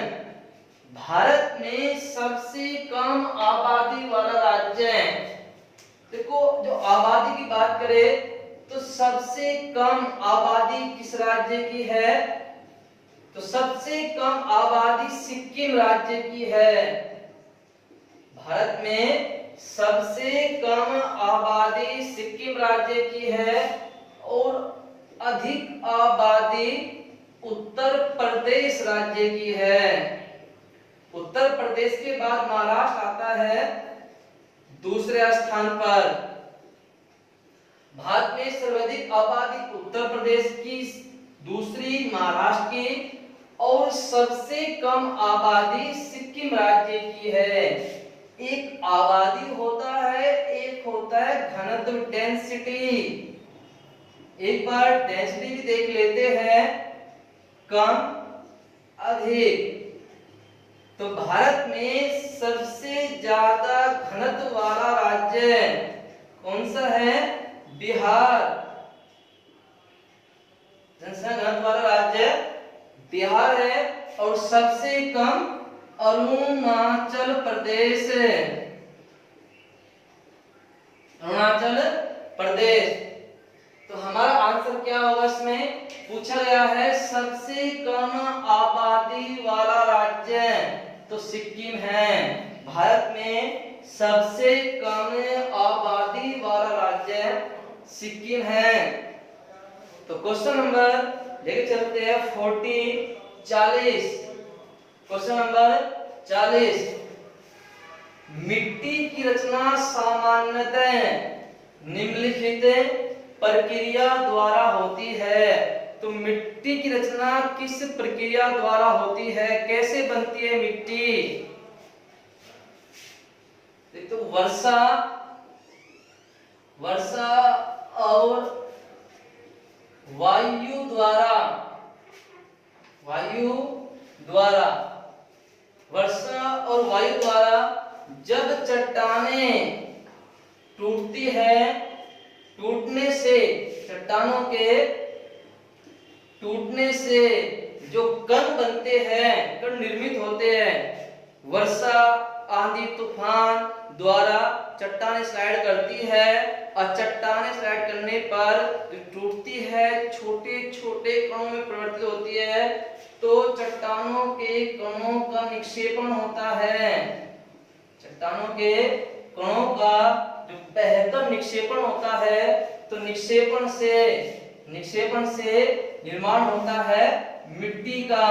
भारत में सबसे कम आबादी वाला राज्य है। देखो जो आबादी की बात करें तो सबसे कम आबादी किस राज्य की है? तो सबसे कम आबादी सिक्किम राज्य की है। भारत में सबसे कम आबादी सिक्किम राज्य की है और अधिक आबादी उत्तर प्रदेश राज्य की है। उत्तर प्रदेश के बाद महाराष्ट्र आता है दूसरे स्थान पर। भारत में सर्वाधिक आबादी उत्तर प्रदेश की, दूसरी महाराष्ट्र की और सबसे कम आबादी सिक्किम राज्य की है। एक आबादी होता है, एक होता है घनत्व डेंसिटी। एक बार डेंसिटी भी देख लेते हैं, कम अधिक। तो भारत में सबसे ज्यादा घनत्व वाला राज्य कौन सा है? बिहार। जनसंख्या घनत्व वाला राज्य बिहार है और सबसे कम अरुणाचल प्रदेश है। अरुणाचल प्रदेश। तो हमारा आंसर क्या होगा? इसमें पूछा गया है सबसे कम आबादी वाला राज्य तो सिक्किम है। भारत में सबसे कम आबादी वाला राज्य सिक्किम है। तो क्वेश्चन नंबर लेके चलते हैं 40 क्वेश्चन नंबर 40। मिट्टी की रचना सामान्यतः निम्नलिखित प्रक्रिया द्वारा होती है। तो मिट्टी की रचना किस प्रक्रिया द्वारा होती है? कैसे बनती है मिट्टी? तो वर्षा और वायु द्वारा वर्षा और वायु द्वारा जब चट्टानें टूटती है, टूटने से चट्टानों के टूटने से जो कण बनते हैं, कण निर्मित होते हैं, वर्षा आंधी तूफान द्वारा चट्टानें स्लाइड करती है और चट्टानें स्लाइड करने पर जो टूटती है छोटे छोटे कणों में परिवर्तित होती है। तो चट्टानों के कणों का निक्षेपण होता है। चट्टानों के कणों का जो बेहतर निक्षेपण होता है, तो निक्षेपण से निर्माण होता है मिट्टी का।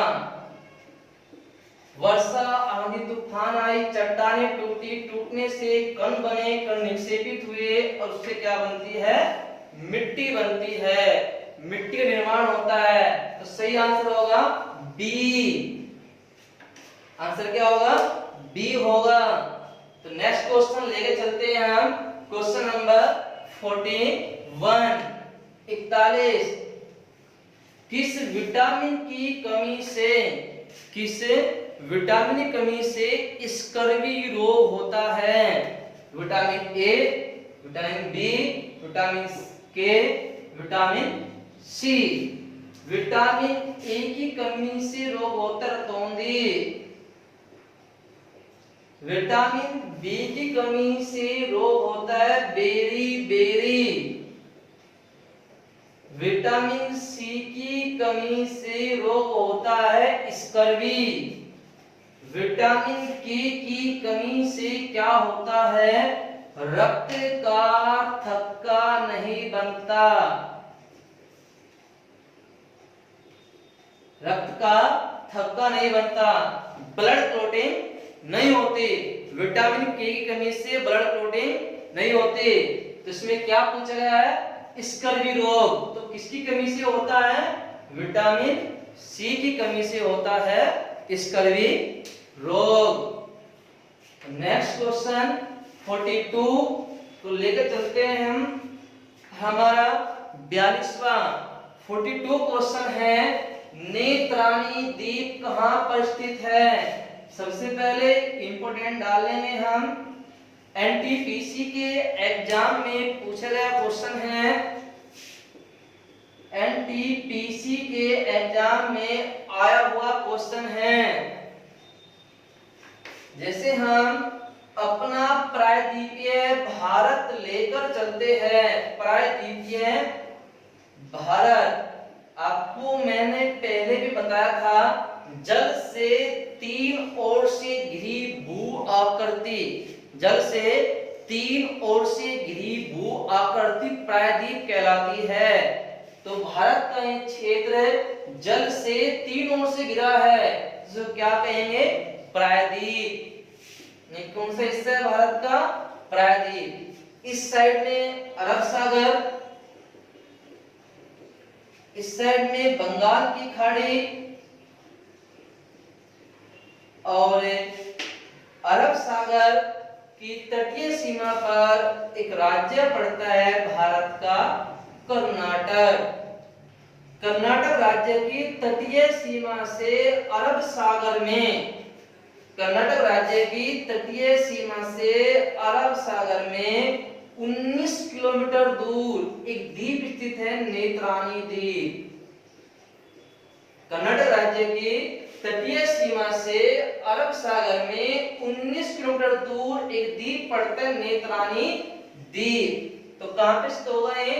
वर्षा आंधी तूफान आई, चट्टानें टूटी, टूटने से कण बने, कण निक्षेपित हुए और उससे क्या बनती है? मिट्टी बनती है। मिट्टी का निर्माण होता है। तो सही आंसर होगा बी। आंसर क्या होगा? बी होगा। तो नेक्स्ट क्वेश्चन लेके चलते हैं हम। क्वेश्चन नंबर 41 किस विटामिन की कमी से स्कर्वी रोग होता है? Vitamin A, vitamin B, vitamin K, vitamin C. Vitamin A की कमी से रोग होता है रतौंधी। विटामिन बी की कमी से रोग होता है बेरी। विटामिन सी की कमी से रोग होता है स्कर्वी। विटामिन के की कमी से क्या होता है? रक्त का थक्का नहीं बनता। रक्त का थक्का नहीं बनता, ब्लड क्लॉटिंग नहीं होती। विटामिन के की कमी से ब्लड क्लॉटिंग नहीं होती। तो इसमें क्या पूछा गया है? स्कर्वी रोग। तो किसकी कमी से होता है? विटामिन सी की कमी से होता है स्कर्वी रोग। नेक्स्ट क्वेश्चन 42 को लेकर चलते हैं हम। हमारा 42वां 42 क्वेश्चन है नेत्राणी द्वीप कहां पर स्थित है? सबसे पहले इंपोर्टेंट डाल लेंगे हम एनटीपीसी के एग्जाम में पूछा गया क्वेश्चन है, एनटीपीसी के एग्जाम में आया हुआ क्वेश्चन है। जैसे हम अपना प्रायद्वीपीय भारत लेकर चलते हैं, प्रायद्वीपीय भारत, आपको मैंने पहले भी बताया था, जल से 3 ओर से घिरी भू आकृति, जल से 3 ओर से घिरी भू आकृति प्रायद्वीप कहलाती है। तो भारत का ये क्षेत्र जल से 3 ओर से घिरा है, जो क्या कहेंगे, प्रायद्वीप। ये कौन सा हिस्सा है भारत का, प्रायद्वीप। इस साइड में अरब सागर, इस साइड में बंगाल की खाड़ी, और अरब सागर की तटीय सीमा पर एक राज्य पड़ता है भारत का, कर्नाटक। कर्नाटक राज्य की तटीय सीमा से अरब सागर में, कर्नाटक राज्य की तटीय सीमा से अरब सागर में 19 किलोमीटर दूर एक द्वीप स्थित है, नेत्रानी द्वीप। कर्नाटक राज्य की तटीय सीमा से अरब सागर में 19 किलोमीटर दूर एक द्वीप पड़ता है, नेत्रानी द्वीप। तो कहां पे स्थित होगा ये,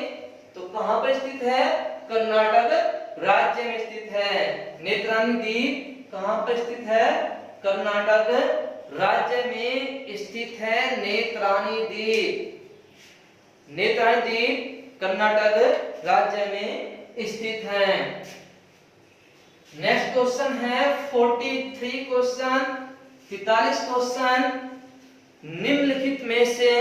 तो कहां पर स्थित है, कर्नाटक राज्य में स्थित है। नेत्रानी द्वीप कहां पर स्थित है, कर्नाटक राज्य में स्थित है, नेत्रानी द्वीप। नेत्रानी द्वीप कर्नाटक राज्य में स्थित है। नेक्स्ट क्वेश्चन है 43 क्वेश्चन, 43 क्वेश्चन, निम्नलिखित में से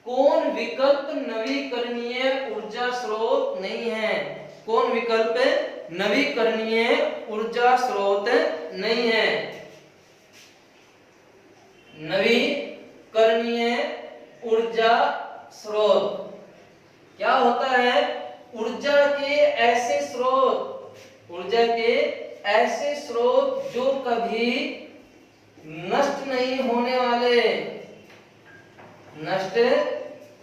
कौन विकल्प नवीकरणीय ऊर्जा स्रोत नहीं है, कौन विकल्प नवीकरणीय ऊर्जा स्रोत नहीं है। नवीकरणीय ऊर्जा स्रोत क्या होता है, ऊर्जा के ऐसे स्रोत, ऊर्जा के ऐसे स्रोत जो कभी नष्ट नहीं होने वाले, नष्ट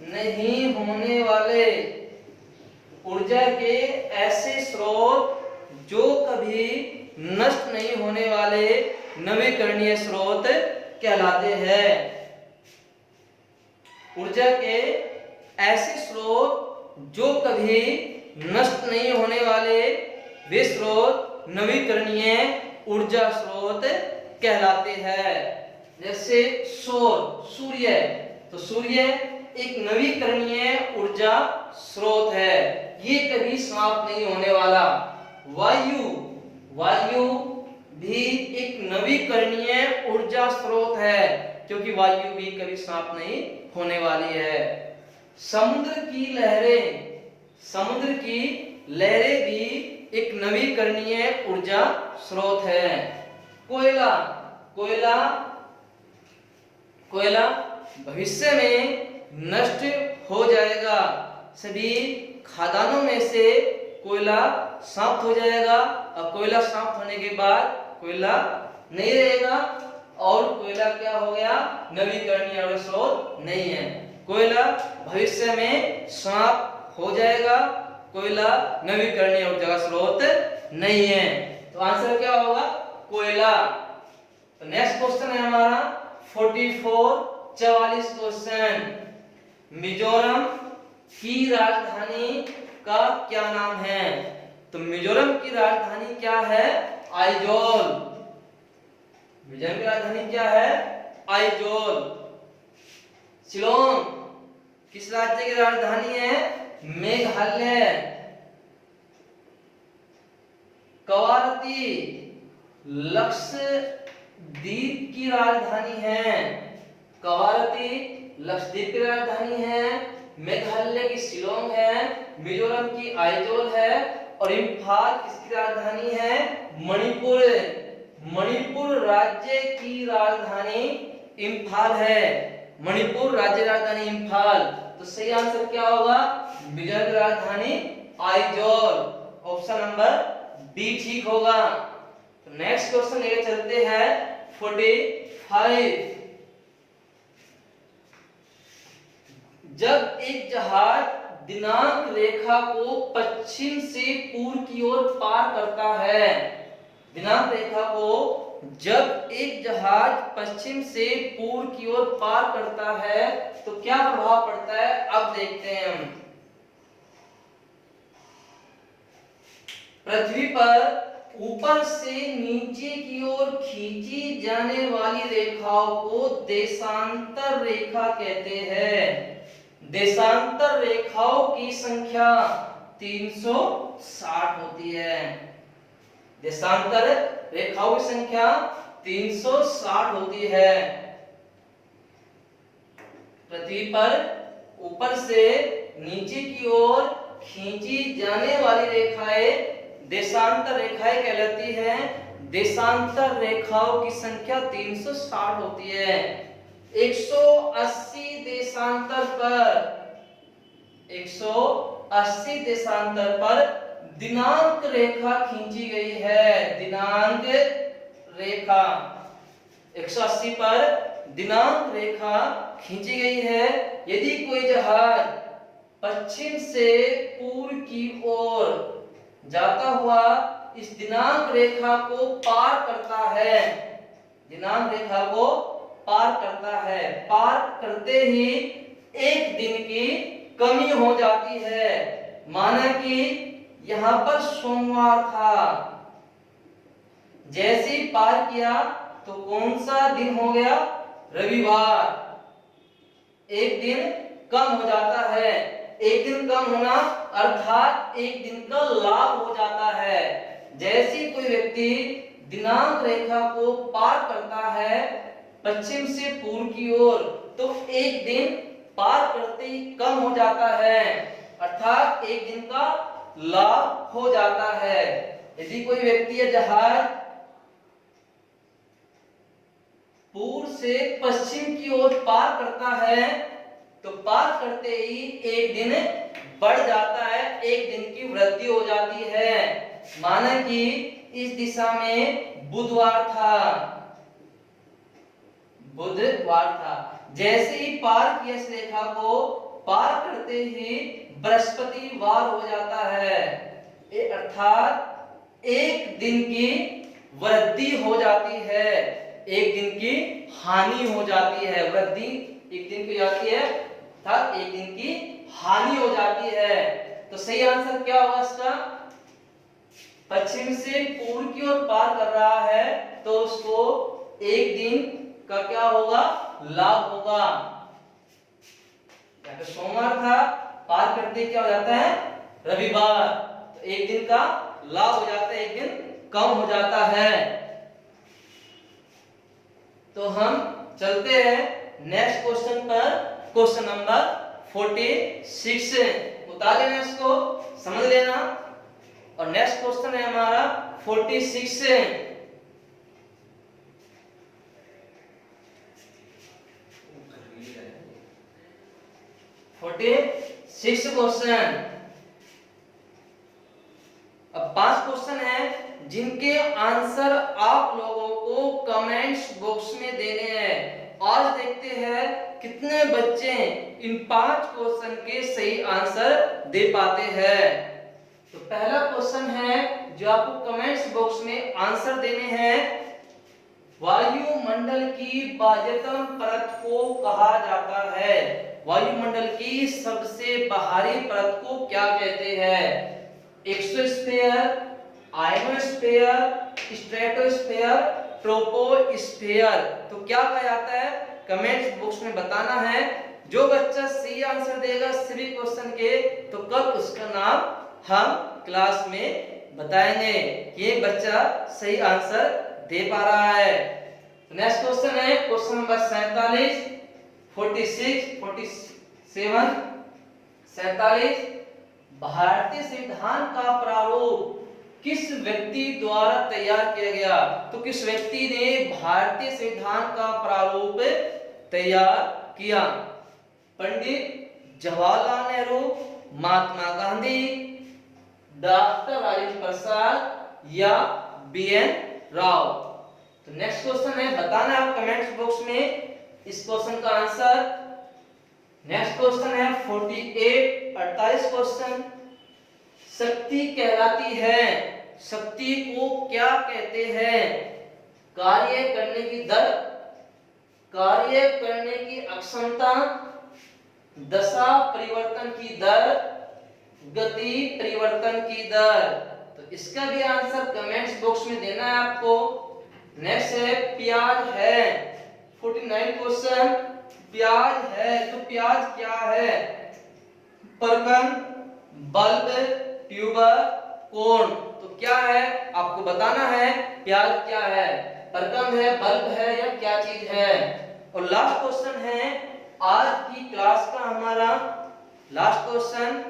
नहीं होने वाले, ऊर्जा के ऐसे स्रोत जो कभी नष्ट नहीं होने वाले नवीकरणीय स्रोत कहलाते हैं। ऊर्जा के ऐसे स्रोत जो कभी नष्ट नहीं होने वाले वे स्रोत नवीकरणीय ऊर्जा स्रोत कहलाते हैं। जैसे सौर, सूर्य, तो सूर्य एक नवीकरणीय ऊर्जा स्रोत है, ये कभी समाप्त नहीं होने वाला। वायु, वायु भी एक नवीकरणीय ऊर्जा स्रोत है, क्योंकि वायु भी कभी समाप्त नहीं होने वाली है। समुद्र की लहरें, समुद्र की लहरें भी एक नवीकरणीय ऊर्जा स्रोत है। कोयला, कोयला, कोयला भविष्य में नष्ट हो जाएगा, सभी खदानों में से कोयला समाप्त हो जाएगा, और कोयला समाप्त होने के बाद कोयला नहीं रहेगा, और कोयला क्या हो गया, नवीकरणीय ऊर्जा स्रोत नहीं है। कोयला भविष्य में समाप्त हो जाएगा, कोयला नवीकरणीय ऊर्जा स्रोत नहीं है। तो आंसर क्या होगा, कोयला। तो नेक्स्ट क्वेश्चन है हमारा 44 क्वेश्चन, मिजोरम की राजधानी का क्या नाम है। तो मिजोरम की राजधानी क्या है, आइजोल। मिजोरम की राजधानी क्या है, आइजोल। शिलोंग किस राज्य की राजधानी है, मेघालय। कवारती लक्षद्वीप की राजधानी है, कवारती लक्षद्वीप की राजधानी है। मेघालय की शिलोंग है, मिजोरम की आइजोल है, और इम्फाल किसकी राजधानी है, मणिपुर। मणिपुर राज्य की राजधानी इम्फाल है, मणिपुर राज्य राजधानी इम्फाल। तो सही आंसर क्या होगा, मिजोरम की राजधानी आइजोल। ऑप्शन नंबर बी ठीक होगा। तो नेक्स्ट क्वेश्चन लेके चलते हैं 45। जब एक जहाज दिनांक रेखा को पश्चिम से पूर्व की ओर पार करता है। दिनांक रेखा को जब एक जहाज पश्चिम से पूर्व की ओर पार करता है तो क्या प्रभाव पड़ता है, अब देखते हैं हम। पृथ्वी पर ऊपर से नीचे की ओर खींची जाने वाली रेखाओं को देशांतर रेखा कहते हैं। देशांतर रेखाओं की संख्या 360 होती है। देशांतर रेखाओं की संख्या 360 होती है। पृथ्वी पर ऊपर से नीचे की ओर खींची जाने वाली रेखाएं देशांतर रेखाएं कहलाती हैं। देशांतर रेखाओं की संख्या 360 होती है। 180 देशांतर पर दिनांक रेखा खींची गई है। दिनांक रेखा 180 पर दिनांक रेखा खींची गई है। यदि कोई जहाज पश्चिम से पूर्व की ओर जाता हुआ इस दिनांक रेखा को पार करता है, दिनांक रेखा को पार करता है, पार करते ही एक दिन की कमी हो जाती है। माना कि यहां पर सोमवार था, जैसे ही पार किया तो कौन सा दिन हो गया, रविवार। एक दिन कम हो जाता है। एक दिन कम होना अर्थात एक दिन का लाभ हो जाता है। जैसे कोई व्यक्ति दिनांक रेखा को पार करता है पश्चिम से पूर्व की ओर तो एक दिन पार करते ही कम हो जाता है, अर्थात एक दिन का लाभ हो जाता है। यदि कोई व्यक्ति या जहाज पूर्व से पश्चिम की ओर पार करता है तो पार करते ही एक दिन बढ़ जाता है, एक दिन की वृद्धि हो जाती है। माना कि इस दिशा में बुधवार था, जैसे ही पार किया इस रेखा को पार करते ही बृहस्पतिवार हो जाता है, अर्थात एक दिन की वृद्धि हो जाती है, एक दिन की हानि हो जाती है। वृद्धि एक दिन की जाती है अर्थात एक दिन की हानि हो जाती है। तो सही आंसर क्या होगा इसका, पश्चिम से पूर्व की ओर पार कर रहा है तो उसको एक दिन का क्या होगा, लाभ होगा। सोमवार था, पार करते क्या हो जाता है, रविवार, तो एक दिन का लाभ हो जाता है, एक दिन कम हो जाता है। तो हम चलते हैं नेक्स्ट क्वेश्चन पर, क्वेश्चन नंबर 46 उतार लेना, इसको समझ लेना। और नेक्स्ट क्वेश्चन है हमारा 46 क्वेश्चन। अब 5 क्वेश्चन है जिनके आंसर आप लोगों को कमेंट्स बॉक्स में देने हैं। आज देखते हैं कितने बच्चे इन 5 क्वेश्चन के सही आंसर दे पाते हैं। तो पहला क्वेश्चन है जो आपको कमेंट्स बॉक्स में आंसर देने हैं, वायुमंडल की बाह्यतम परत को कहा जाता है। वायुमंडल की सबसे बाहरी परत को क्या कहते हैं, एक्सोस्फीयर, आयोनोस्फीयर, स्ट्रेटोस्फीयर, ट्रोपोस्फीयर। तो क्या कहा जाता है, कमेंट्स बॉक्स में बताना है। जो बच्चा सही आंसर देगा सभी क्वेश्चन के तो कल उसका नाम हम क्लास में बताएंगे कि ये बच्चा सही आंसर दे पा रहा है। नेक्स्ट क्वेश्चन है क्वेश्चन नंबर 47 47 भारतीय संविधान का प्रारूप किस व्यक्ति द्वारा तैयार किया गया। तो किस व्यक्ति ने भारतीय संविधान का प्रारूप तैयार किया, पंडित जवाहरलाल नेहरू, महात्मा गांधी, डॉक्टर राजेंद्र प्रसाद या BN राव। तो नेक्स्ट क्वेश्चन है, बताना आप कमेंट्स बॉक्स में इस क्वेश्चन का आंसर। नेक्स्ट क्वेश्चन है 48 क्वेश्चन। शक्ति कहलाती है, शक्ति को क्या कहते हैं? कार्य करने की दर, कार्य करने की अक्षमता, दशा परिवर्तन की दर, गति परिवर्तन की दर। तो इसका भी आंसर कमेंट्स बॉक्स में देना है आपको। नेक्स्ट है प्याज है, 49 क्वेश्चन। प्याज है तो प्याज क्या है? परकन, बल्ब, ट्यूबर, कोन। तो क्या है आपको बताना है, प्याज क्या है, परकन है, बल्ब है या क्या चीज है। और लास्ट क्वेश्चन है आज की क्लास का हमारा लास्ट क्वेश्चन,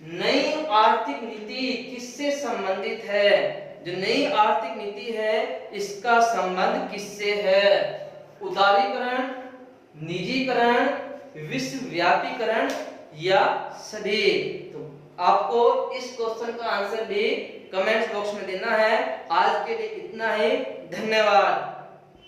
नई आर्थिक नीति किससे संबंधित है? जो नई आर्थिक नीति है इसका संबंध किससे है? उदारीकरण, निजीकरण, विश्वव्यापीकरण या सभी। तो आपको इस क्वेश्चन का आंसर भी कमेंट्स बॉक्स में देना है। आज के लिए इतना ही, धन्यवाद।